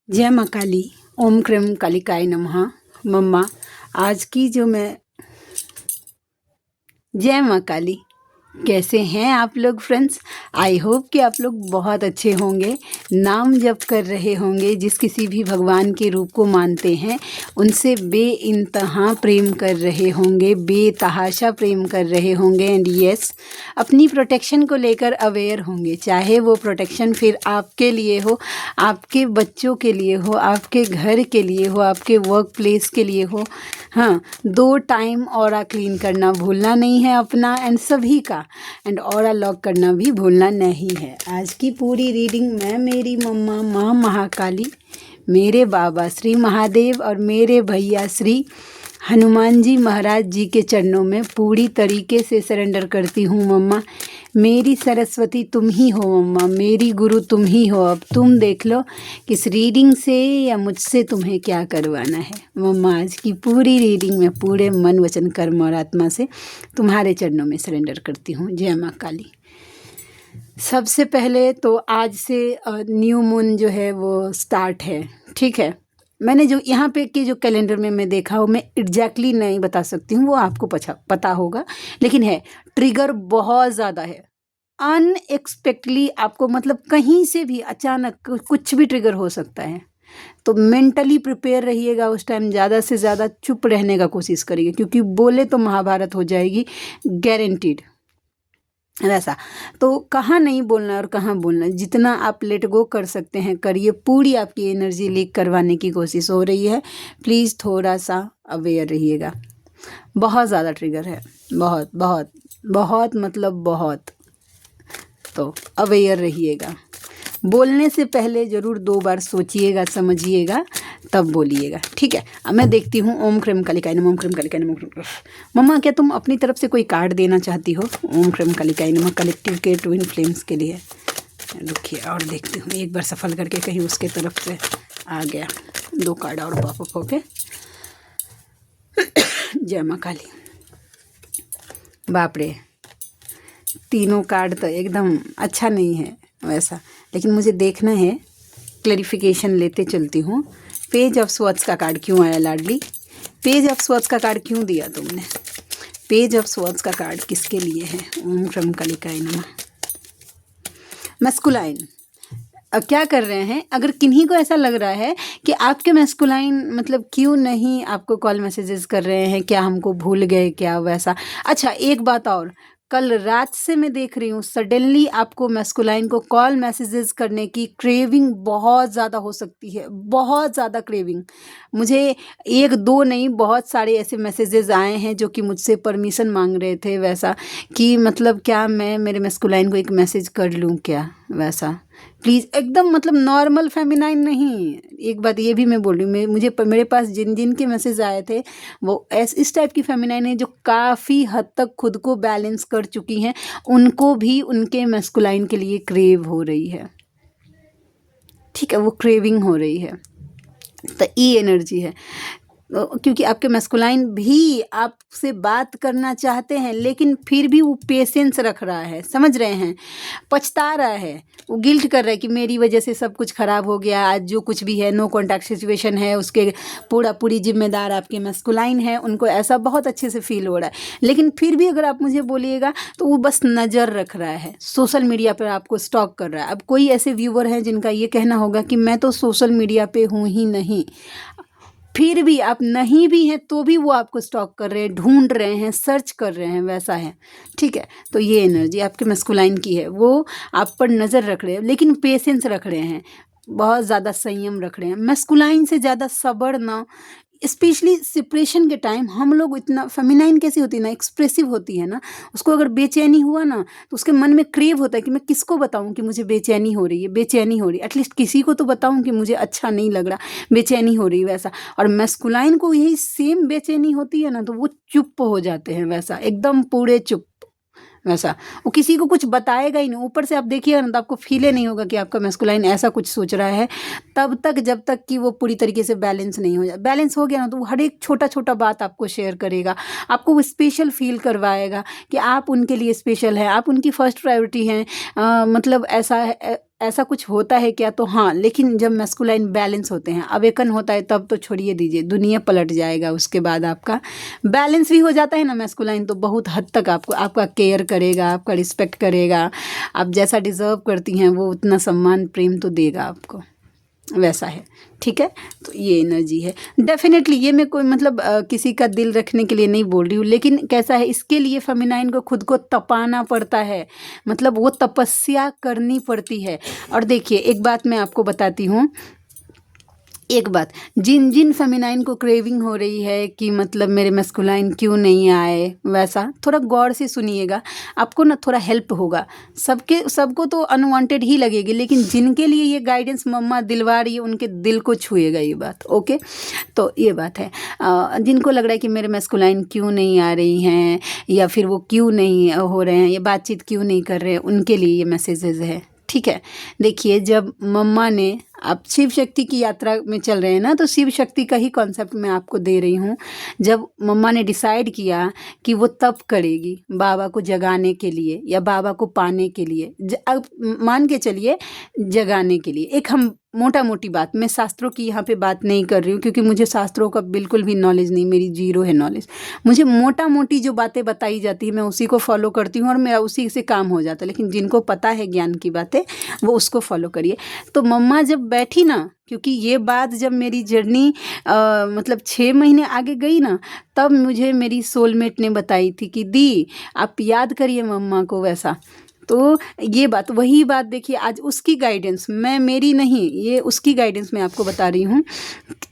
जय माँ काली। ओम क्रीम कालिकाय नमः। मम्मा, आज की जो मैं जय माँ काली। कैसे हैं आप लोग फ्रेंड्स? आई होप कि आप लोग बहुत अच्छे होंगे, नाम जप कर रहे होंगे, जिस किसी भी भगवान के रूप को मानते हैं उनसे बेइंतहा प्रेम कर रहे होंगे, बेतहाशा प्रेम कर रहे होंगे। एंड यस, अपनी प्रोटेक्शन को लेकर अवेयर होंगे, चाहे वो प्रोटेक्शन फिर आपके लिए हो, आपके बच्चों के लिए हो, आपके घर के लिए हो, आपके वर्क प्लेस के लिए हो। हाँ, 2 टाइम ऑरा क्लीन करना भूलना नहीं है अपना एंड सभी का, एंड ऑरा लॉक करना भी भूलना नहीं है। आज की पूरी रीडिंग मैं मेरी मम्मा माँ महाकाली, मेरे बाबा श्री महादेव और मेरे भैया श्री हनुमान जी महाराज जी के चरणों में पूरी तरीके से सरेंडर करती हूँ। मम्मा, मेरी सरस्वती तुम ही हो मम्मा, मेरी गुरु तुम ही हो। अब तुम देख लो कि इस रीडिंग से या मुझसे तुम्हें क्या करवाना है। मम्मा, आज की पूरी रीडिंग में पूरे मन वचन कर्म और आत्मा से तुम्हारे चरणों में सरेंडर करती हूँ। जय माँ काली। सबसे पहले तो आज से न्यू मून जो है वो स्टार्ट है, ठीक है। मैंने जो यहाँ पे के जो कैलेंडर में मैं देखा हो, मैं एग्जैक्टली नहीं बता सकती हूँ, वो आपको पता होगा, लेकिन है ट्रिगर बहुत ज़्यादा है। अनएक्सपेक्टली आपको मतलब कहीं से भी अचानक कुछ भी ट्रिगर हो सकता है, तो मेंटली प्रिपेयर रहिएगा। उस टाइम ज़्यादा से ज़्यादा चुप रहने का कोशिश करिए, क्योंकि बोले तो महाभारत हो जाएगी गारंटीड। वैसा तो कहाँ नहीं बोलना और कहाँ बोलना, जितना आप लेट गो कर सकते हैं करिए। पूरी आपकी एनर्जी लीक करवाने की कोशिश हो रही है, प्लीज़ थोड़ा सा अवेयर रहिएगा। बहुत ज़्यादा ट्रिगर है, बहुत बहुत बहुत मतलब बहुत, तो अवेयर रहिएगा। बोलने से पहले ज़रूर 2 बार सोचिएगा, समझिएगा, तब बोलिएगा, ठीक है। अब मैं देखती हूँ। ओम क्रीम कालिकाय नमः, ओम क्रीम कालिकाय नमः, ओम क्रीम। मम्मा, क्या तुम अपनी तरफ से कोई कार्ड देना चाहती हो? ओम क्रीम कालिकाय नमः, कलेक्टिव के ट्विन फ्लेम्स के लिए। रुकिए और देखती हूँ, एक बार सफल करके कहीं उसके तरफ से आ गया। 2 कार्ड और पॉपअप होके। जय माँ काली। बाप रे, तीनों कार्ड तो एकदम अच्छा नहीं है वैसा, लेकिन मुझे देखना है, क्लैरिफिकेशन लेते चलती हूँ। पेज ऑफ स्वॉर्ड्स का कार्ड क्यों आया लाडली? पेज ऑफ स्वॉर्ड्स का कार्ड क्यों दिया तुमने? पेज ऑफ स्वॉर्ड्स का कार्ड किसके लिए है? ओम क्रीम कालिकाय नमः। मैस्कुलाइन क्या कर रहे हैं? अगर किन्हीं को ऐसा लग रहा है कि आपके मैस्कुलाइन मतलब क्यों नहीं आपको कॉल मैसेजेस कर रहे हैं, क्या हमको भूल गए क्या, वैसा। अच्छा, एक बात और, कल रात से मैं देख रही हूँ सडनली आपको मैस्कुलाइन को कॉल मैसेजेस करने की क्रेविंग बहुत ज़्यादा हो सकती है, बहुत ज़्यादा क्रेविंग। मुझे 1-2 नहीं, बहुत सारे ऐसे मैसेजेस आए हैं जो कि मुझसे परमिशन मांग रहे थे, वैसा कि मतलब क्या मैं मेरे मैस्कुलाइन को एक मैसेज कर लूँ क्या, वैसा। प्लीज़ एकदम मतलब नॉर्मल फेमिनाइन नहीं। एक बात ये भी मैं बोल रही हूँ, मेरे पास जिन के मैसेज आए थे वो इस टाइप की फेमिनाइन है जो काफ़ी हद तक खुद को बैलेंस कर चुकी हैं, उनको भी उनके मैस्कुलाइन के लिए क्रेव हो रही है, ठीक है, वो क्रेविंग हो रही है। तो ई एनर्जी है, क्योंकि आपके मैस्कुलाइन भी आपसे बात करना चाहते हैं, लेकिन फिर भी वो पेशेंस रख रहा है, समझ रहे हैं, पछता रहा है, वो गिल्ट कर रहा है कि मेरी वजह से सब कुछ ख़राब हो गया। आज जो कुछ भी है, नो कॉन्टैक्ट सिचुएशन है, उसके पूरी जिम्मेदार आपके मैस्कुलाइन है, उनको ऐसा बहुत अच्छे से फील हो रहा है। लेकिन फिर भी अगर आप मुझे बोलिएगा तो वो बस नज़र रख रहा है, सोशल मीडिया पर आपको स्टॉक कर रहा है। अब कोई ऐसे व्यूवर हैं जिनका ये कहना होगा कि मैं तो सोशल मीडिया पे हूँ ही नहीं, फिर भी आप नहीं भी हैं तो भी वो आपको स्टॉक कर रहे हैं, ढूंढ रहे हैं, सर्च कर रहे हैं, वैसा है, ठीक है। तो ये एनर्जी आपके मैस्कुलाइन की है, वो आप पर नज़र रख रहे हैं, लेकिन पेशेंस रख रहे हैं, बहुत ज़्यादा संयम रख रहे हैं। मैस्कुलाइन से ज़्यादा सब्र ना, स्पेशली सेपरेशन के टाइम हम लोग इतना, फेमिनाइन कैसी होती है ना, एक्सप्रेसिव होती है ना, उसको अगर बेचैनी हुआ ना तो उसके मन में क्रेव होता है कि मैं किसको बताऊं कि मुझे बेचैनी हो रही है, बेचैनी हो रही है, एटलीस्ट किसी को तो बताऊं कि मुझे अच्छा नहीं लग रहा, बेचैनी हो रही है, वैसा। और मैस्कुलाइन को यही सेम बेचैनी होती है ना, तो वो चुप हो जाते हैं, वैसा एकदम पूरे चुप, वैसा। वो किसी को कुछ बताएगा ही नहीं, ऊपर से आप देखिएगा ना तो आपको फील ही नहीं होगा कि आपका मैस्कुलाइन ऐसा कुछ सोच रहा है, तब तक जब तक कि वो पूरी तरीके से बैलेंस नहीं हो जाए। बैलेंस हो गया ना तो वो हर एक छोटा छोटा बात आपको शेयर करेगा, आपको वो स्पेशल फील करवाएगा कि आप उनके लिए स्पेशल है, आप उनकी फर्स्ट प्रायोरिटी हैं। मतलब ऐसा है, ऐसा कुछ होता है क्या, तो हाँ, लेकिन जब मैस्कुलाइन बैलेंस होते हैं, अवेकन होता है, तब तो छोड़िए दीजिए, दुनिया पलट जाएगा। उसके बाद आपका बैलेंस भी हो जाता है ना मैस्कुलाइन, तो बहुत हद तक आपको आपका केयर करेगा, आपका रिस्पेक्ट करेगा, आप जैसा डिज़र्व करती हैं वो उतना सम्मान प्रेम तो देगा आपको, वैसा है। ठीक है, तो ये एनर्जी है डेफिनेटली। ये मैं कोई मतलब किसी का दिल रखने के लिए नहीं बोल रही हूँ, लेकिन कैसा है, इसके लिए फेमिनाइन को खुद को तपाना पड़ता है, मतलब वो तपस्या करनी पड़ती है। और देखिए एक बात मैं आपको बताती हूँ, एक बात, जिन जिन फेमिनाइन को क्रेविंग हो रही है कि मतलब मेरे मैस्कुलाइन क्यों नहीं आए, वैसा थोड़ा गौर से सुनिएगा, आपको ना थोड़ा हेल्प होगा। सबको तो अनवांटेड ही लगेगी, लेकिन जिनके लिए ये गाइडेंस मम्मा दिलवा रही है उनके दिल को छुएगा ये बात। ओके, तो ये बात है। जिनको लग रहा है कि मेरे मैस्कुलाइन क्यों नहीं आ रही हैं, या फिर वो क्यों नहीं हो रहे हैं, या बातचीत क्यों नहीं कर रहे हैं, उनके लिए ये मैसेजेस है। ठीक है, देखिए जब मम्मा ने, आप शिव शक्ति की यात्रा में चल रहे हैं ना, तो शिव शक्ति का ही कॉन्सेप्ट मैं आपको दे रही हूँ। जब मम्मा ने डिसाइड किया कि वो तप करेगी बाबा को जगाने के लिए या बाबा को पाने के लिए, अब मान के चलिए जगाने के लिए, एक हम मोटा मोटी बात, मैं शास्त्रों की यहाँ पे बात नहीं कर रही हूँ क्योंकि मुझे शास्त्रों का बिल्कुल भी नॉलेज नहीं, मेरी जीरो है नॉलेज। मुझे मोटा मोटी जो बातें बताई जाती है मैं उसी को फॉलो करती हूँ और मेरा उसी से काम हो जाता है। लेकिन जिनको पता है ज्ञान की बातें वो उसको फॉलो करिए। तो मम्मा जब बैठी ना, क्योंकि ये बात जब मेरी जर्नी मतलब 6 महीने आगे गई ना, तब मुझे मेरी सोलमेट ने बताई थी कि दी आप याद करिए मम्मा को, वैसा। तो ये बात, वही बात देखिए आज उसकी गाइडेंस, मैं मेरी नहीं, ये उसकी गाइडेंस मैं आपको बता रही हूँ।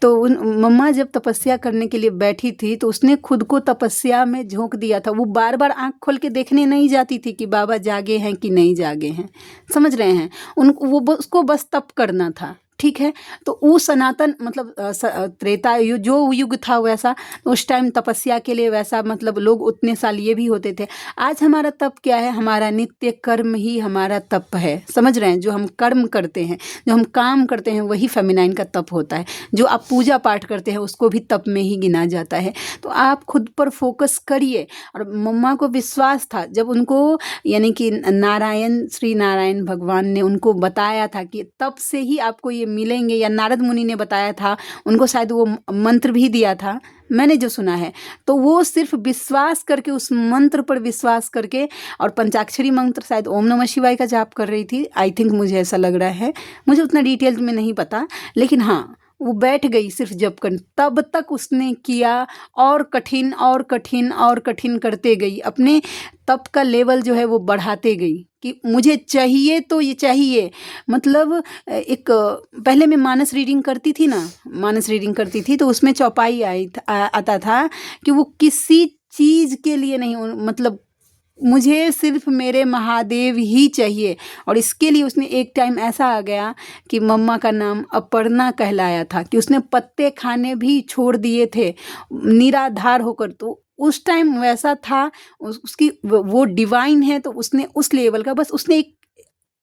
तो मम्मा जब तपस्या करने के लिए बैठी थी तो उसने खुद को तपस्या में झोंक दिया था। वो बार बार आंख खोल के देखने नहीं जाती थी कि बाबा जागे हैं कि नहीं जागे हैं, समझ रहे हैं, उसको बस तप करना था। ठीक है, तो वो सनातन मतलब त्रेता युग जो युग था वैसा, उस टाइम तपस्या के लिए वैसा, मतलब लोग उतने साल ये भी होते थे। आज हमारा तप क्या है, हमारा नित्य कर्म ही हमारा तप है, समझ रहे हैं, जो हम कर्म करते हैं, जो हम काम करते हैं वही फेमिनाइन का तप होता है। जो आप पूजा पाठ करते हैं उसको भी तप में ही गिना जाता है। तो आप खुद पर फोकस करिए। और मम्मा को विश्वास था जब उनको, यानी कि नारायण, श्री नारायण भगवान ने उनको बताया था कि तप से ही आपको ये मिलेंगे, या नारद मुनि ने बताया था उनको, शायद वो मंत्र भी दिया था मैंने जो सुना है। तो वो सिर्फ विश्वास करके, उस मंत्र पर विश्वास करके, और पंचाक्षरी मंत्र शायद ओम नमः शिवाय का जाप कर रही थी, आई थिंक, मुझे ऐसा लग रहा है, मुझे उतना डिटेल में नहीं पता, लेकिन हाँ वो बैठ गई सिर्फ जप कर, तब तक उसने किया, और कठिन और कठिन और कठिन करते गई, अपने तप का लेवल जो है वो बढ़ाते गई कि मुझे चाहिए तो ये चाहिए। मतलब एक, पहले मैं मानस रीडिंग करती थी ना, मानस रीडिंग करती थी तो उसमें चौपाई आता था कि वो किसी चीज़ के लिए नहीं, मतलब मुझे सिर्फ मेरे महादेव ही चाहिए। और इसके लिए उसने एक टाइम ऐसा आ गया कि मम्मा का नाम अपर्णा कहलाया था, कि उसने पत्ते खाने भी छोड़ दिए थे निराधार होकर। तो उस टाइम वैसा था, उसकी वो डिवाइन है, तो उसने उस लेवल का, बस उसने एक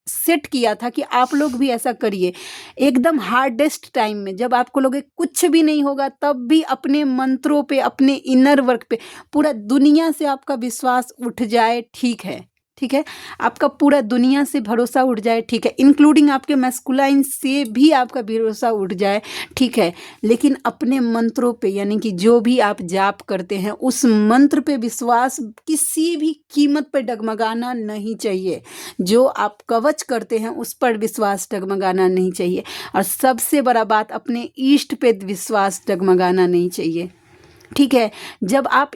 सेट किया था कि आप लोग भी ऐसा करिए। एकदम हार्डेस्ट टाइम में जब आपको लोग कुछ भी नहीं होगा, तब भी अपने मंत्रों पे, अपने इनर वर्क पे पूरा दुनिया से आपका विश्वास उठ जाए, ठीक है, ठीक है, आपका पूरा दुनिया से भरोसा उठ जाए, ठीक है, इंक्लूडिंग आपके मैस्कुलाइन से भी आपका भरोसा उठ जाए, ठीक है, लेकिन अपने मंत्रों पे, यानी कि जो भी आप जाप करते हैं उस मंत्र पे विश्वास किसी भी कीमत पे डगमगाना नहीं चाहिए। जो आप कवच करते हैं उस पर विश्वास डगमगाना नहीं चाहिए। और सबसे बड़ा बात, अपने इष्ट पे विश्वास डगमगाना नहीं चाहिए। ठीक है, जब आप,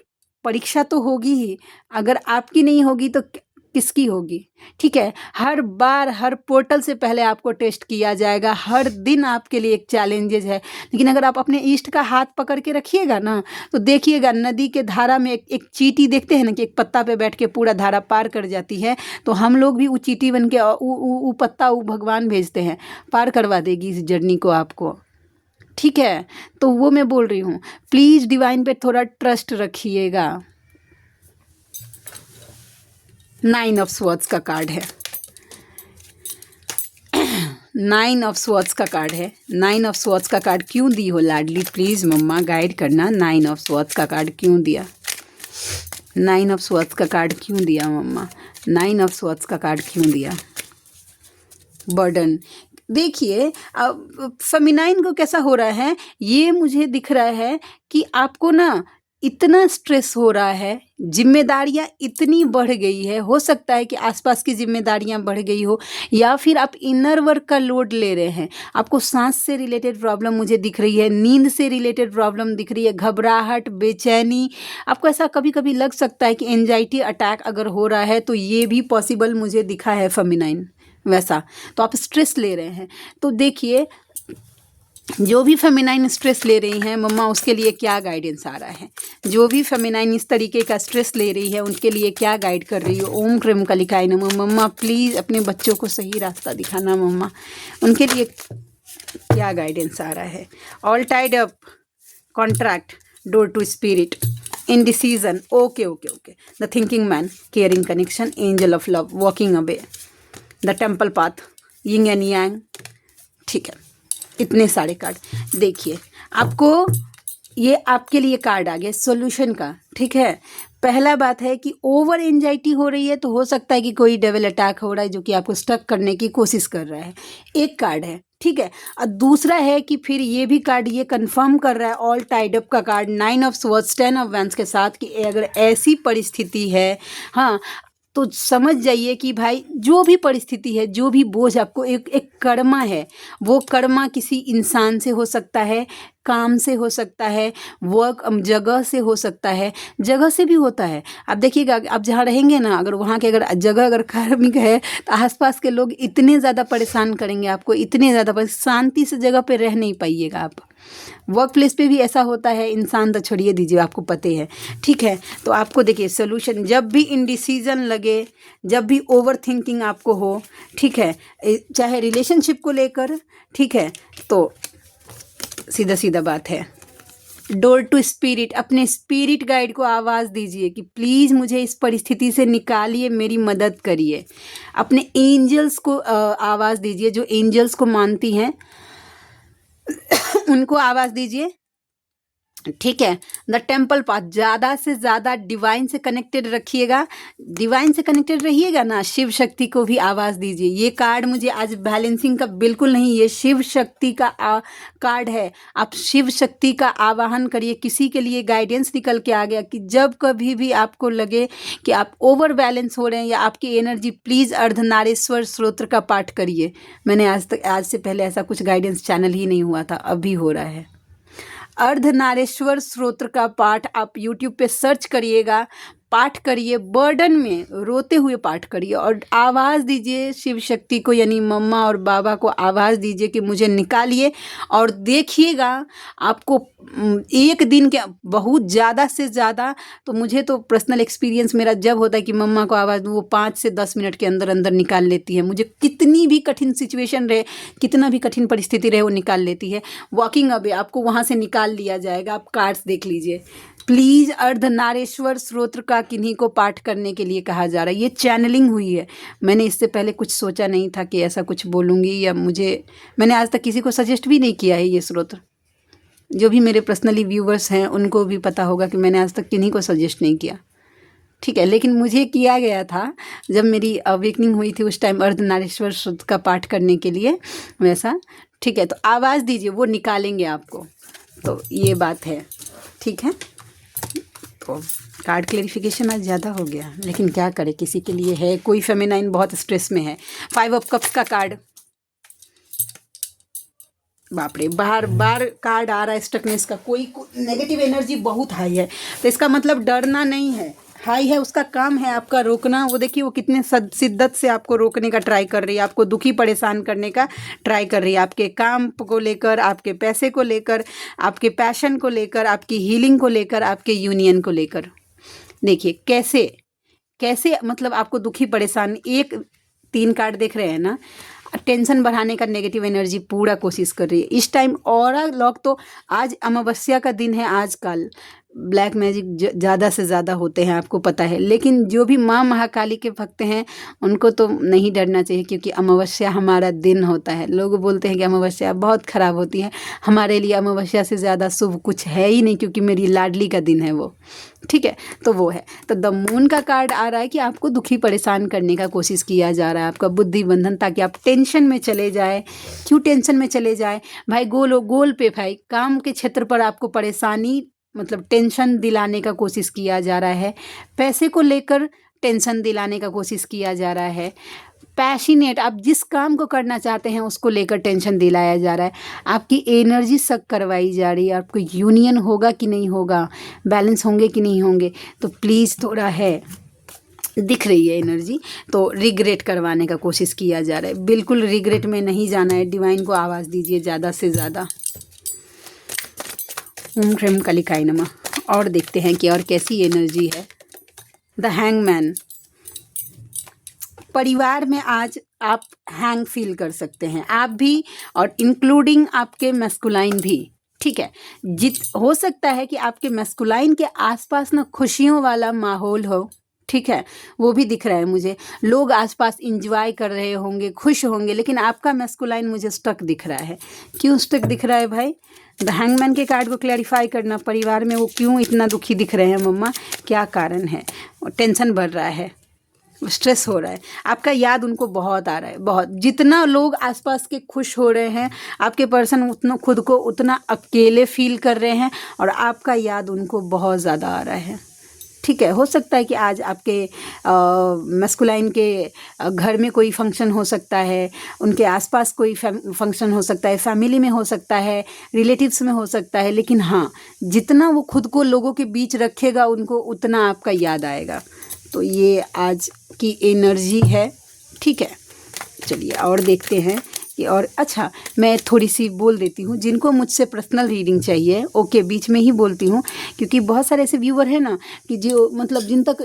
परीक्षा तो होगी ही, अगर आपकी नहीं होगी तो किसकी होगी। ठीक है, हर बार हर पोर्टल से पहले आपको टेस्ट किया जाएगा, हर दिन आपके लिए एक चैलेंजेस है। लेकिन अगर आप अपने इष्ट का हाथ पकड़ के रखिएगा ना, तो देखिएगा नदी के धारा में एक चींटी देखते हैं ना, कि एक पत्ता पे बैठ के पूरा धारा पार कर जाती है, तो हम लोग भी वो चींटी बन के वो पत्ता वो भगवान भेजते हैं, पार करवा देगी इस जर्नी को आपको। ठीक है, तो वो मैं बोल रही हूँ, प्लीज़ डिवाइन पे थोड़ा ट्रस्ट रखिएगा। 9 ऑफ स्वॉर्ड्स का कार्ड है, 9 ऑफ स्वॉर्ड्स का कार्ड है। 9 ऑफ स्वॉर्ड्स का कार्ड क्यों दी हो लाडली, प्लीज़ मम्मा गाइड करना। 9 ऑफ स्वॉर्ड्स का कार्ड क्यों दिया, 9 ऑफ स्वॉर्ड्स का कार्ड क्यों दिया मम्मा, 9 ऑफ स्वॉर्ड्स का कार्ड क्यों दिया, बर्डन। देखिए फेमिनाइन को कैसा हो रहा है, ये मुझे दिख रहा है कि आपको ना इतना स्ट्रेस हो रहा है, जिम्मेदारियां इतनी बढ़ गई है। हो सकता है कि आसपास की जिम्मेदारियां बढ़ गई हो, या फिर आप इनर वर्क का लोड ले रहे हैं। आपको सांस से रिलेटेड प्रॉब्लम मुझे दिख रही है, नींद से रिलेटेड प्रॉब्लम दिख रही है, घबराहट, बेचैनी। आपको ऐसा कभी कभी लग सकता है कि एंजाइटी अटैक अगर हो रहा है, तो ये भी पॉसिबल मुझे दिखा है फेमिनाइन वैसा। तो आप स्ट्रेस ले रहे हैं। तो देखिए, जो भी फेमिनाइन स्ट्रेस ले रही हैं मम्मा, उसके लिए क्या गाइडेंस आ रहा है। जो भी फेमिनाइन इस तरीके का स्ट्रेस ले रही है, उनके लिए क्या गाइड कर रही हो। ओम क्रीम कलिकाय नमः। मम्मा प्लीज़ अपने बच्चों को सही रास्ता दिखाना मम्मा, उनके लिए क्या गाइडेंस आ रहा है। All tied up, contract, door to spirit, indecision, okay okay okay, the thinking man, caring connection, angel of love, walking away, the temple path, yin and yang. ठीक है, इतने सारे कार्ड। देखिए आपको ये आपके लिए कार्ड आ गया सॉल्यूशन का। ठीक है, पहला बात है कि ओवर एंजाइटी हो रही है, तो हो सकता है कि कोई डेविल अटैक हो रहा है जो कि आपको स्टक करने की कोशिश कर रहा है। एक कार्ड है, ठीक है। और दूसरा है कि फिर ये भी कार्ड ये कंफर्म कर रहा है, ऑल टाइड अप का card, 9 of swords, 10 of wands के साथ, कि अगर ऐसी परिस्थिति है, हाँ, तो समझ जाइए कि भाई जो भी परिस्थिति है, जो भी बोझ आपको एक कर्मा है, वो कर्मा किसी इंसान से हो सकता है, काम से हो सकता है, वर्क जगह से हो सकता है, जगह से भी होता है। आप देखिएगा, आप जहाँ रहेंगे ना, अगर वहाँ के अगर जगह अगर कार्मिक है, तो आसपास के लोग इतने ज़्यादा परेशान करेंगे आपको, इतने ज़्यादा शांति से जगह पे रह नहीं पाइएगा आप। वर्क प्लेस पे भी ऐसा होता है, इंसान तो छोड़िए दीजिए, आपको पता है। ठीक है, तो आपको देखिए सोल्यूशन, जब भी इनडिसीजन लगे, जब भी ओवर थिंकिंग आपको हो, ठीक है, चाहे रिलेशनशिप को लेकर, ठीक है, तो सीधा सीधा बात है, डोर टू स्पिरिट, अपने स्पिरिट गाइड को आवाज़ दीजिए कि प्लीज़ मुझे इस परिस्थिति से निकालिए, मेरी मदद करिए। अपने एंजल्स को आवाज़ दीजिए, जो एंजल्स को मानती हैं उनको आवाज़ दीजिए। ठीक है, द टेम्पल पाथ, ज़्यादा से ज़्यादा डिवाइन से कनेक्टेड रखिएगा, डिवाइन से कनेक्टेड रहिएगा ना। शिव शक्ति को भी आवाज़ दीजिए। ये कार्ड मुझे आज बैलेंसिंग का बिल्कुल नहीं, ये शिव शक्ति का कार्ड है। आप शिव शक्ति का आवाहन करिए। किसी के लिए गाइडेंस निकल के आ गया कि जब कभी भी आपको लगे कि आप ओवर बैलेंस हो रहे हैं या आपकी एनर्जी, प्लीज़ अर्धनारीश्वर स्तोत्र का पाठ करिए। मैंने आज से पहले ऐसा कुछ गाइडेंस चैनल ही नहीं हुआ था, अभी हो रहा है। अर्धनारीश्वर स्तोत्र का पाठ आप YouTube पे सर्च करिएगा, पाठ करिए, बर्डन में रोते हुए पाठ करिए, और आवाज़ दीजिए शिव शक्ति को, यानी मम्मा और बाबा को आवाज़ दीजिए कि मुझे निकालिए। और देखिएगा आपको एक दिन के बहुत ज़्यादा से ज़्यादा, तो मुझे तो पर्सनल एक्सपीरियंस मेरा जब होता है कि मम्मा को आवाज़ दूँ, वो 5 से 10 मिनट के अंदर अंदर निकाल लेती है। मुझे कितनी भी कठिन सिचुएशन रहे, कितना भी कठिन परिस्थिति रहे, वो निकाल लेती है। वॉकिंग अवे, आपको वहाँ से निकाल लिया जाएगा। आप कार्ड्स देख लीजिए। प्लीज़ अर्धनारीश्वर स्तोत्र का किन्हीं को पाठ करने के लिए कहा जा रहा है। ये चैनलिंग हुई है, मैंने इससे पहले कुछ सोचा नहीं था कि ऐसा कुछ बोलूँगी, या मैंने आज तक किसी को सजेस्ट भी नहीं किया है ये स्तोत्र। जो भी मेरे पर्सनली व्यूवर्स हैं उनको भी पता होगा कि मैंने आज तक किन्हीं को सजेस्ट नहीं किया। ठीक है, लेकिन मुझे किया गया था जब मेरी अवेकनिंग हुई थी, उस टाइम अर्धनारीश्वर स्तोत्र का पाठ करने के लिए वैसा। ठीक है, तो आवाज़ दीजिए, वो निकालेंगे आपको। तो ये बात है, ठीक है। तो कार्ड क्लेरिफिकेशन आज ज़्यादा हो गया, लेकिन क्या करे, किसी के लिए है। कोई फेमिनाइन बहुत स्ट्रेस में है। 5 ऑफ कप्स का कार्ड, बाप रे, बार बार कार्ड आ रहा है स्टकनेस का। कोई नेगेटिव एनर्जी बहुत हाई है, तो इसका मतलब डरना नहीं है। हाई है, उसका काम है आपका रोकना। वो देखिए, वो कितने शिद्दत से आपको रोकने का ट्राई कर रही है, आपको दुखी परेशान करने का ट्राई कर रही है, आपके काम को लेकर, आपके पैसे को लेकर, आपके पैशन को लेकर, आपकी हीलिंग को लेकर, आपके यूनियन को लेकर। देखिए कैसे कैसे मतलब आपको दुखी परेशान, 3 कार्ड देख रहे हैं ना, टेंशन बढ़ाने का नेगेटिव एनर्जी पूरा कोशिश कर रही है इस टाइम। ऑरा लॉक, तो आज अमावस्या का दिन है, आजकल ब्लैक मैजिक ज़्यादा से ज़्यादा होते हैं, आपको पता है। लेकिन जो भी माँ महाकाली के भक्त हैं उनको तो नहीं डरना चाहिए, क्योंकि अमावस्या हमारा दिन होता है। लोग बोलते हैं कि अमावस्या बहुत ख़राब होती है, हमारे लिए अमावस्या से ज़्यादा शुभ कुछ है ही नहीं, क्योंकि मेरी लाडली का दिन है वो, ठीक है। तो वो है, तो द मून का कार्ड आ रहा है कि आपको दुखी परेशान करने का कोशिश किया जा रहा है, आपका बुद्धि बंधन, ताकि आप टेंशन में चले जाए। क्यों टेंशन में चले जाए भाई? गोल पे भाई, काम के क्षेत्र पर आपको परेशानी, मतलब टेंशन दिलाने का कोशिश किया जा रहा है। पैसे को लेकर टेंशन दिलाने का कोशिश किया जा रहा है। पैशनेट, आप जिस काम को करना चाहते हैं उसको लेकर टेंशन दिलाया जा रहा है। आपकी एनर्जी शक करवाई जा रही है, आपको यूनियन होगा कि नहीं होगा, बैलेंस होंगे कि नहीं होंगे। तो प्लीज़ थोड़ा है, दिख रही है एनर्जी, तो रिग्रेट करवाने का कोशिश किया जा रहा है। बिल्कुल रिग्रेट में नहीं जाना है। डिवाइन को आवाज़ दीजिए ज़्यादा से ज़्यादा। ओम ह्रीम कालिकाय नमः। और देखते हैं कि और कैसी एनर्जी है। द हैंगमैन, परिवार में आज आप हैंग फील कर सकते हैं, आप भी और इंक्लूडिंग आपके मैस्कुलाइन भी, ठीक है। हो सकता है कि आपके मैस्कुलाइन के आसपास ना खुशियों वाला माहौल हो, ठीक है, वो भी दिख रहा है मुझे। लोग आसपास इंजॉय कर रहे होंगे, खुश होंगे, लेकिन आपका मैस्कुलाइन मुझे स्टक दिख रहा है। क्यों स्टक दिख रहा है भाई? द हैंगमैन के कार्ड को क्लैरिफाई करना, परिवार में वो क्यों इतना दुखी दिख रहे हैं मम्मा, क्या कारण है? टेंशन बढ़ रहा है, स्ट्रेस हो रहा है, आपका याद उनको बहुत आ रहा है, बहुत। जितना लोग आसपास के खुश हो रहे हैं, आपके पर्सन उतना खुद को उतना अकेले फील कर रहे हैं, और आपका याद उनको बहुत ज़्यादा आ रहा है, ठीक है। हो सकता है कि आज आपके मैस्कुलाइन के घर में कोई फंक्शन हो सकता है, उनके आसपास कोई फंक्शन हो सकता है, फैमिली में हो सकता है, रिलेटिव्स में हो सकता है, लेकिन हाँ, जितना वो खुद को लोगों के बीच रखेगा उनको उतना आपका याद आएगा। तो ये आज की एनर्जी है, ठीक है। चलिए और देखते हैं कि और अच्छा, मैं थोड़ी सी बोल देती हूँ, जिनको मुझसे पर्सनल रीडिंग चाहिए, ओके, बीच में ही बोलती हूँ, क्योंकि बहुत सारे ऐसे व्यूअर हैं ना कि जो मतलब जिन तक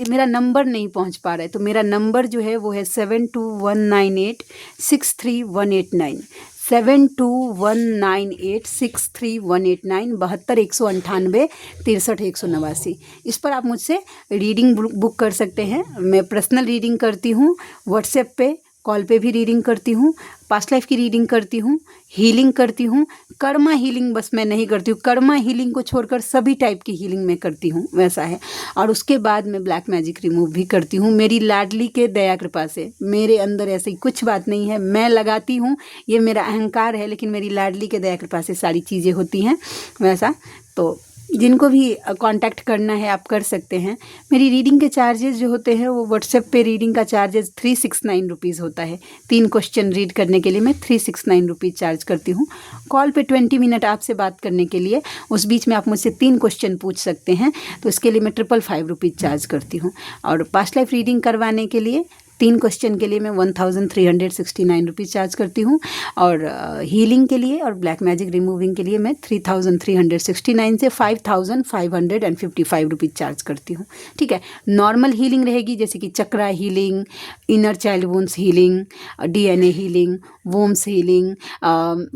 मेरा नंबर नहीं पहुँच पा रहा है। तो मेरा नंबर जो है वो है 7219863189, 7219863189, 72 198 63 189। इस पर आप मुझसे रीडिंग बुक कर सकते हैं। मैं पर्सनल रीडिंग करती हूँ, व्हाट्सएप पे, कॉल पे भी रीडिंग करती हूँ, पास्ट लाइफ की रीडिंग करती हूँ, हीलिंग करती हूँ। कर्मा हीलिंग बस मैं नहीं करती हूँ, कर्मा हीलिंग को छोड़कर सभी टाइप की हीलिंग मैं करती हूँ, वैसा है। और उसके बाद मैं ब्लैक मैजिक रिमूव भी करती हूँ, मेरी लाडली के दया कृपा से। मेरे अंदर ऐसी कुछ बात नहीं है, मैं लगाती हूँ, ये मेरा अहंकार है, लेकिन मेरी लाडली के दया कृपा से सारी चीज़ें होती हैं, वैसा। तो जिनको भी कांटेक्ट करना है आप कर सकते हैं। मेरी रीडिंग के चार्जेस जो होते हैं वो व्हाट्सएप पे रीडिंग का चार्जेस 369 रुपीज़ होता है। 3 क्वेश्चन रीड करने के लिए मैं 369 रुपीज़ चार्ज करती हूँ। कॉल पे 20 मिनट आपसे बात करने के लिए, उस बीच में आप मुझसे 3 क्वेश्चन पूछ सकते हैं, तो इसके लिए मैं 555 रुपीज़ चार्ज करती हूँ। और पास्ट लाइफ रीडिंग करवाने के लिए 3 क्वेश्चन के लिए मैं 1369 रुपीज़ चार्ज करती हूँ। और हीलिंग के लिए और ब्लैक मैजिक रिमूविंग के लिए मैं 3369 से 5555 रुपीज़ चार्ज करती हूँ, ठीक है। नॉर्मल हीलिंग रहेगी, जैसे कि chakra healing, inner child wounds healing, DNA healing, wombs healing,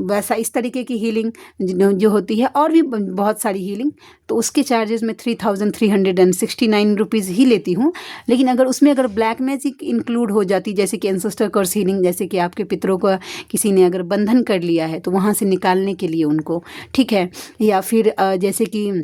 वैसा इस तरीके की हीलिंग जो होती है, और भी बहुत सारी हीलिंग, तो उसके चार्जेस मैं 3369 रुपीज़ ही लेती हूँ। लेकिन अगर उसमें अगर ब्लैक मैजिक इंक्लूड हो जाती, जैसे कि एंसेस्टर कर्स हीलिंग, जैसे कि आपके पितरों का किसी ने अगर बंधन कर लिया है तो वहाँ से निकालने के लिए उनको, ठीक है, या फिर जैसे कि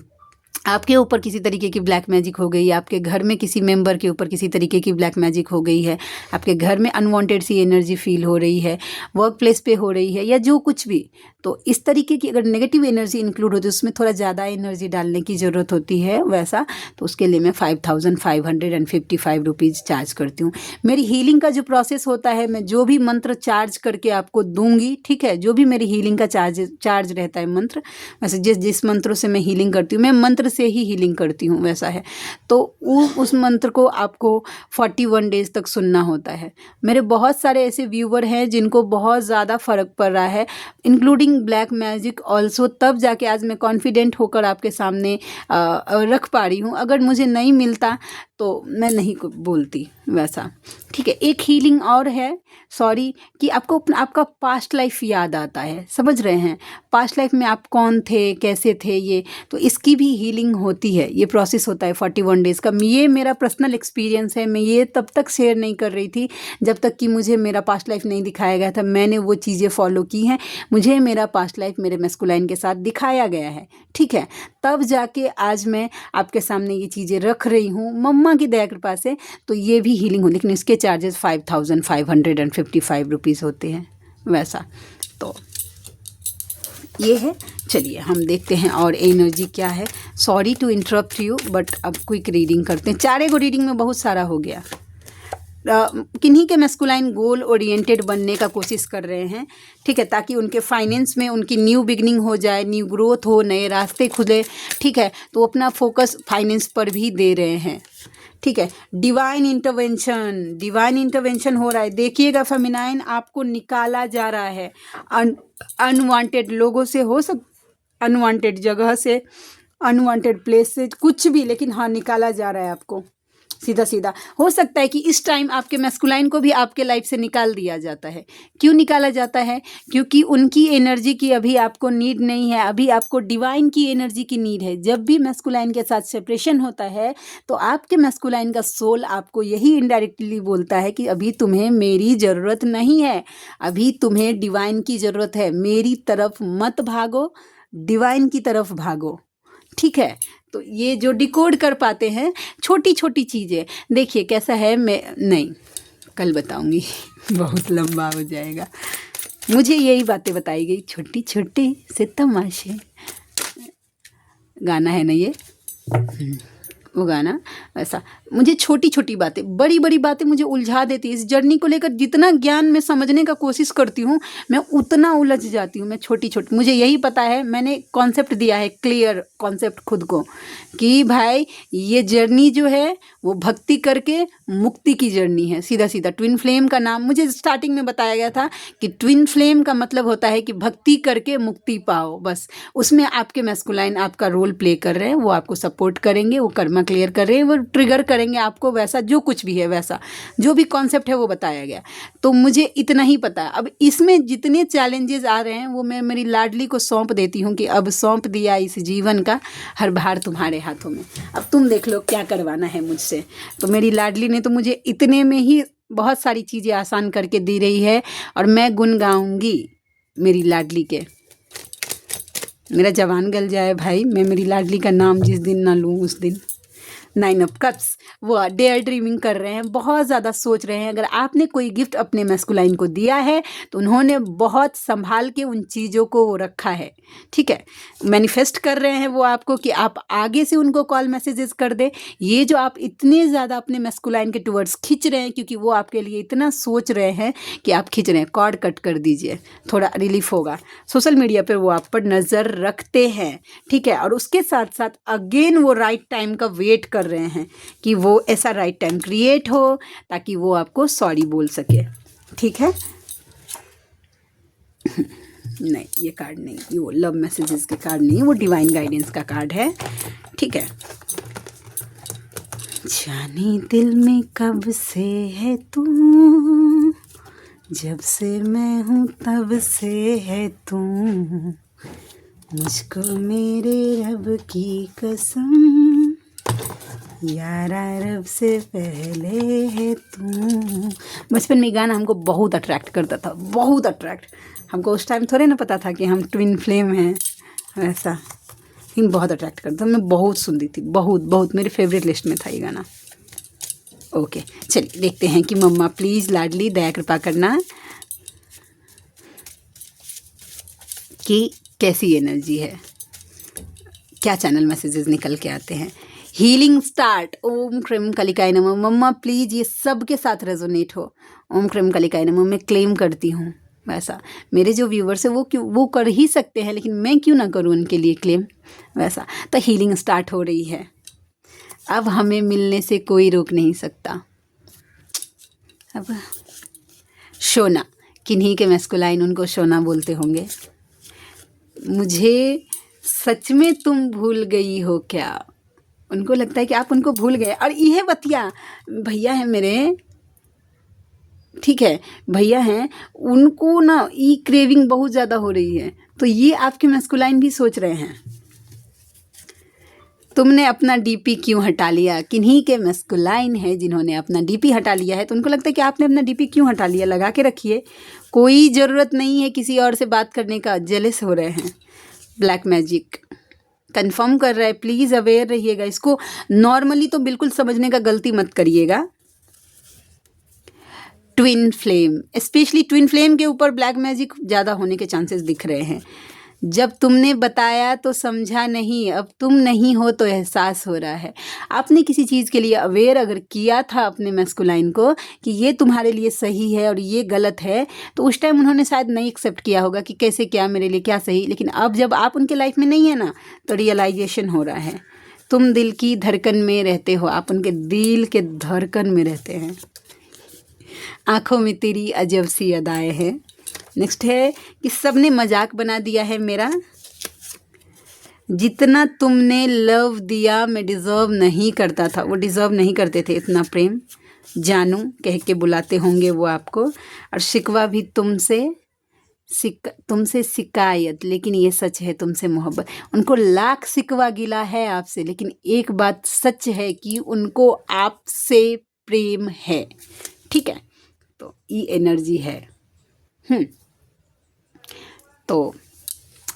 आपके ऊपर किसी तरीके की ब्लैक मैजिक हो गई, आपके घर में किसी मेंबर के ऊपर किसी तरीके की ब्लैक मैजिक हो गई है, आपके घर में अनवांटेड सी एनर्जी फील हो रही है, वर्क प्लेस पे हो रही है, या जो कुछ भी, तो इस तरीके की अगर नेगेटिव एनर्जी इंक्लूड होती है, उसमें थोड़ा ज़्यादा एनर्जी डालने की ज़रूरत होती है, वैसा, तो उसके लिए मैं 5555 रुपीज़ चार्ज करती हूँ। मेरी हीलिंग का जो प्रोसेस होता है, मैं जो भी मंत्र चार्ज करके आपको दूंगी, ठीक है, जो भी मेरी हीलिंग का चार्ज रहता है मंत्र, वैसे जिस मंत्रों से मैं हीलिंग करती हूँ, मैं मंत्र से ही हीलिंग करती हूँ, वैसा है। तो उस मंत्र को आपको 41 डेज तक सुनना होता है। मेरे बहुत सारे ऐसे व्यूवर हैं जिनको बहुत ज़्यादा फ़र्क पड़ रहा है, इंक्लूडिंग ब्लैक मैजिक ऑल्सो, तब जाके आज मैं कॉन्फिडेंट होकर आपके सामने रख पा रही हूँ। अगर मुझे नहीं मिलता तो मैं नहीं बोलती, वैसा, ठीक है। एक हीलिंग और है, सॉरी, कि आपको आपका पास्ट लाइफ याद आता है, समझ रहे हैं, पास्ट लाइफ में आप कौन थे, कैसे थे, ये तो इसकी भी हीलिंग हीलिंग होती है, ये प्रोसेस होता है 41 डेज़ का। ये मेरा पर्सनल एक्सपीरियंस है, मैं ये तब तक शेयर नहीं कर रही थी जब तक कि मुझे मेरा पास्ट लाइफ नहीं दिखाया गया था। मैंने वो चीज़ें फॉलो की हैं, मुझे मेरा पास्ट लाइफ मेरे मैस्कुलाइन के साथ दिखाया गया है, ठीक है। तब जाके आज मैं आपके सामने ये चीज़ें रख रही हूँ मम्मा की दया कृपा से। तो ये भी हीलिंग हो, लेकिन इसके चार्जेस 5555 रुपीज़ होते हैं वैसा। तो ये है। चलिए हम देखते हैं और एनर्जी क्या है। Sorry to interrupt you, but अब क्विक रीडिंग करते हैं। 4 गो रीडिंग में बहुत सारा हो गया। किन्हीं के मैस्कुलाइन गोल ओरिएंटेड बनने का कोशिश कर रहे हैं, ठीक है, ताकि उनके फाइनेंस में उनकी न्यू बिगनिंग हो जाए, न्यू ग्रोथ हो, नए रास्ते खुले, ठीक है। तो वो अपना फोकस फाइनेंस पर भी दे रहे हैं, ठीक है। डिवाइन इंटरवेंशन हो रहा है। देखिएगा फेमिनाइन, आपको निकाला जा रहा है अनवांटेड लोगों से, हो अनवांटेड जगह से, अनवांटेड प्लेस से, कुछ भी, लेकिन हाँ निकाला जा रहा है आपको सीधा सीधा। हो सकता है कि इस टाइम आपके मैस्कुलाइन को भी आपके लाइफ से निकाल दिया जाता है। क्यों निकाला जाता है? क्योंकि उनकी एनर्जी की अभी आपको नीड नहीं है, अभी आपको डिवाइन की एनर्जी की नीड है। जब भी मैस्कुलाइन के साथ सेपरेशन होता है तो आपके मैस्कुलाइन का सोल आपको यही इनडायरेक्टली बोलता है कि अभी तुम्हें मेरी ज़रूरत नहीं है, अभी तुम्हें डिवाइन की ज़रूरत है। मेरी तरफ मत भागो, डिवाइन की तरफ भागो, ठीक है। तो ये जो डिकोड कर पाते हैं छोटी छोटी चीज़ें, देखिए कैसा है। मैं नहीं, कल बताऊंगी बहुत लंबा हो जाएगा। मुझे यही बातें बताई गई, छोटी छोटी से तमाशे। गाना है ना ये, वो गाना ऐसा। मुझे छोटी छोटी बातें, बड़ी बड़ी बातें मुझे उलझा देती है। इस जर्नी को लेकर जितना ज्ञान मैं समझने का कोशिश करती हूँ, मैं उतना उलझ जाती हूँ। मैं छोटी छोटी, मुझे यही पता है, मैंने कॉन्सेप्ट दिया है, क्लियर कॉन्सेप्ट खुद को, कि भाई ये जर्नी जो है वो भक्ति करके मुक्ति की जर्नी है। सीधा सीधा ट्विन फ्लेम का नाम मुझे स्टार्टिंग में बताया गया था कि ट्विन फ्लेम का मतलब होता है कि भक्ति करके मुक्ति पाओ। बस उसमें आपके मैस्कुलाइन आपका रोल प्ले कर रहे हैं, वो आपको सपोर्ट करेंगे, वो कर्मा क्लियर कर रहे हैं, वो ट्रिगर करेंगे आपको, वैसा जो कुछ भी है, वैसा जो भी कॉन्सेप्ट है वो बताया गया। तो मुझे इतना ही पता है। अब इसमें जितने चैलेंजेस आ रहे हैं वो मैं मेरी लाडली को सौंप देती हूँ कि अब सौंप दिया इस जीवन का हर भार तुम्हारे हाथों में, अब तुम देख लो क्या करवाना है मुझसे। तो मेरी लाडली ने तो मुझे इतने में ही बहुत सारी चीज़ें आसान करके दे रही है, और मैं गुन गाऊंगी मेरी लाडली के। मेरा जवान गल जाए भाई, मैं मेरी लाडली का नाम जिस दिन ना लूँ उस दिन। 9 ऑफ कप्स, वो डेयर ड्रीमिंग कर रहे हैं, बहुत ज़्यादा सोच रहे हैं। अगर आपने कोई गिफ्ट अपने मैस्कुलाइन को दिया है तो उन्होंने बहुत संभाल के उन चीज़ों को वो रखा है, ठीक है। मैनिफेस्ट कर रहे हैं वो आपको कि आप आगे से उनको कॉल मैसेजेस कर दे। ये जो आप इतने ज़्यादा अपने मैस्कुलाइन के टुवर्ड्स खींच रहे हैं, क्योंकि वो आपके लिए इतना सोच रहे हैं कि आप खींच रहे हैं, कॉर्ड कट कर दीजिए, थोड़ा रिलीफ होगा। सोशल मीडिया पर वो आप पर नज़र रखते हैं, ठीक है। और उसके साथ साथ अगेन वो राइट टाइम का वेट कर रहे हैं कि वो ऐसा राइट टाइम क्रिएट हो ताकि वो आपको सॉरी बोल सके, ठीक है। नहीं, ये कार्ड नहीं, ये वो लव मैसेजेस के कार्ड नहीं, वो डिवाइन गाइडेंस का कार्ड है, ठीक है। जाने दिल में कब से है तू, जब से मैं हूँ तब से है तू, मुझको मेरे रब की कसम, यारा रब से पहले है तू। बचपन में गाना हमको बहुत अट्रैक्ट करता था, बहुत अट्रैक्ट। हमको उस टाइम थोड़े ना पता था कि हम ट्विन फ्लेम हैं, ऐसा, लेकिन बहुत अट्रैक्ट करता था। मैं बहुत सुनती थी, बहुत बहुत, मेरे फेवरेट लिस्ट में था ये गाना। ओके, चलिए देखते हैं कि मम्मा प्लीज़ लाडली दया कृपा करना कि कैसी एनर्जी है, क्या चैनल मैसेजेस निकल के आते हैं। हीलिंग स्टार्ट, ओम क्रीम कलिकाय नमः। मम्मा प्लीज़ ये सब के साथ रेजोनेट हो। ओम क्रीम कलिकाय नमः मैं क्लेम करती हूँ, वैसा मेरे जो व्यूवर्स हैं वो कर ही सकते हैं, लेकिन मैं क्यों ना करूँ उनके लिए क्लेम, वैसा। तो हीलिंग स्टार्ट हो रही है, अब हमें मिलने से कोई रोक नहीं सकता। अब शोना, किन्हीं के मैस्कुलाइन उनको शोना बोलते होंगे। मुझे सच में तुम भूल गई हो क्या, उनको लगता है कि आप उनको भूल गए। और यह बतिया भैया हैं मेरे, ठीक है, भैया हैं, उनको ना ई क्रेविंग बहुत ज़्यादा हो रही है, तो ये आपके मैस्कुलाइन भी सोच रहे हैं। तुमने अपना डीपी क्यों हटा लिया? किन्हीं के मस्कुलाइन है जिन्होंने अपना डीपी हटा लिया है, तो उनको लगता है कि आपने अपना डीपी क्यों हटा लिया? लगा के रखिए, कोई ज़रूरत नहीं है किसी और से बात करने का। जेलस हो रहे हैं, ब्लैक मैजिक कंफर्म कर रहा है। प्लीज़ अवेयर रहिएगा, इसको नॉर्मली तो बिल्कुल समझने का गलती मत करिएगा। Twin flame, specially twin flame के ऊपर ब्लैक मैजिक ज़्यादा होने के चांसेस दिख रहे हैं। जब तुमने बताया तो समझा नहीं, अब तुम नहीं हो तो एहसास हो रहा है। आपने किसी चीज़ के लिए अवेयर अगर किया था अपने मैस्कुलाइन को कि ये तुम्हारे लिए सही है और ये गलत है, तो उस टाइम उन्होंने शायद नहीं एक्सेप्ट किया होगा कि कैसे क्या मेरे लिए क्या सही। लेकिन अब जब आप उनके लाइफ में नहीं है ना, तो रियलाइजेशन हो रहा है। तुम दिल की धड़कन में रहते हो, आप उनके दिल के धड़कन में रहते हैं। आँखों में तेरी अजब सी अदाएं हैं। नेक्स्ट है कि सबने मजाक बना दिया है मेरा। जितना तुमने लव दिया मैं डिज़र्व नहीं करता था, वो डिज़र्व नहीं करते थे इतना प्रेम। जानू कह के बुलाते होंगे वो आपको, और शिकवा भी तुमसे शिकायत, लेकिन ये सच है तुमसे मोहब्बत। उनको लाख शिकवा गिला है आपसे, लेकिन एक बात सच है कि उनको आपसे प्रेम है। ठीक है, तो ये एनर्जी है। तो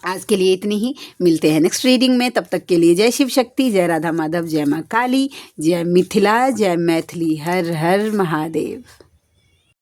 आज के लिए इतनी ही, मिलते हैं नेक्स्ट रीडिंग में। तब तक के लिए जय शिव शक्ति, जय राधा माधव, जय माँ काली, जय मिथिला, जय मैथिली, हर हर महादेव।